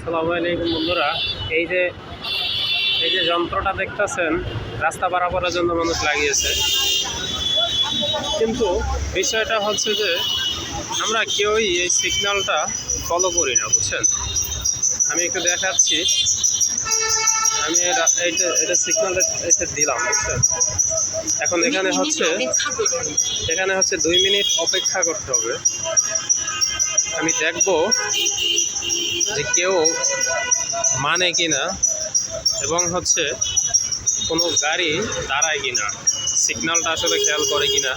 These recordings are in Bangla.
আসসালামু আলাইকুম বন্ধুরা। এই যে এই যে যন্ত্রটা দেখতেছেন, রাস্তা পারাপারের জন্য মানুষ লাগিয়েছে, কিন্তু বিষয়টা হচ্ছে যে আমরা কেউই এই সিগন্যালটা ফলো করি না, বুঝছেন। আমি একটু দেখাচ্ছি। আমি এটা সিগন্যালটা এটা দিলাম, বুঝছেন। এখন এখানে হচ্ছে 2 মিনিট অপেক্ষা করতে হবে। আমি দেখব যে কেউ মানে কিনা, এবং হচ্ছে কোনো গাড়ি দাঁড়ায় কিনা, সিগন্যালটা আসলে খেয়াল করে কিনা,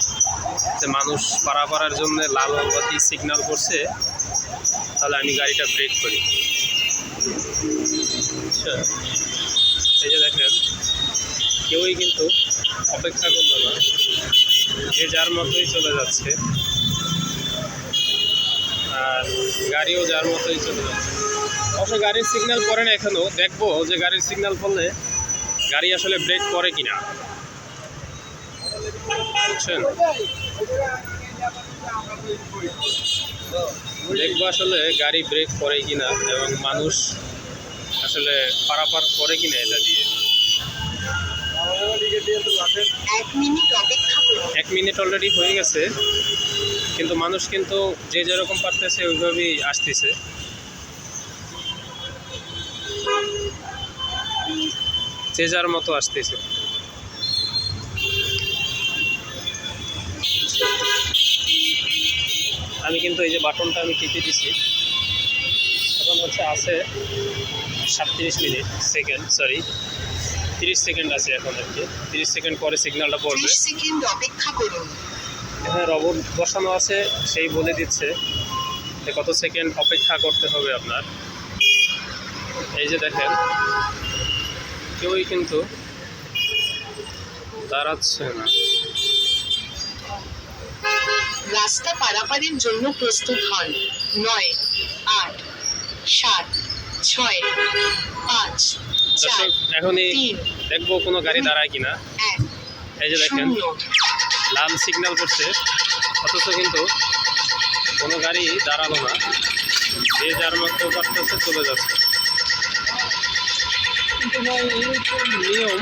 যে মানুষ পারাপারের জন্য লাল বাতি সিগন্যাল করছে, তাহলে আমি গাড়িটা ব্রেক করি। আচ্ছা, এই যে দেখেন, কেউই কিন্তু অপেক্ষা করলো না, যে যার মতোই চলে যাচ্ছে, আর গাড়িও যার মতোই চলে যাচ্ছে। অবশ্য গাড়ির সিগন্যাল পরে না, এখনও দেখবো যে গাড়ির সিগন্যাল পড়লে গাড়ি আসলে ব্রেক করে কিনা, বুঝছেন। দেখবো আসলে গাড়ি ব্রেক করে কিনা, এবং মানুষ আসলে পারাপার করে কিনা এটা দিয়ে। 1 মিনিট অলরেডি হয়ে গেছে, কিন্তু মানুষ কিন্তু যে যেরকম পারতেছে ওইভাবেই আসতেছে। যে যার মতো আসতেছে। আমি কিন্তু এই যে বাটনটা আমি টিপে দিছি, এখন হচ্ছে আছে 30 সেকেন্ড আছে এখন আর কি। 30 সেকেন্ড পরে সিগন্যালটা পড়বে। এখানে রোবট বসানো আছে, সেই বলে দিচ্ছে যে কত সেকেন্ড অপেক্ষা করতে হবে আপনার। এই যে দেখেন, কেউই কিন্তু দাঁড়াচ্ছে না। রাস্তা পারাপারের জন্য প্রস্তুত হন। 9, 8, 7, 6, 5, 4, এখনই 3, দেখবো কোনো গাড়ি দাঁড়ায় কিনা। 1, এই যে দেখেন, 0। লাল সিগন্যাল করছে, অথচ কিন্তু কোনো গাড়ি দাঁড়ালো না, যে যার মতো করতেছে চলে যাচ্ছে। কিন্তু নিয়ম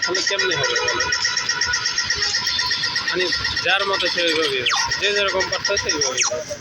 তাহলে কেমনে হবে বলেন। মানে যার মতো সে ওইভাবেই যাচ্ছে, যে যেরকম পারতেছে ওইভাবেই যাচ্ছে।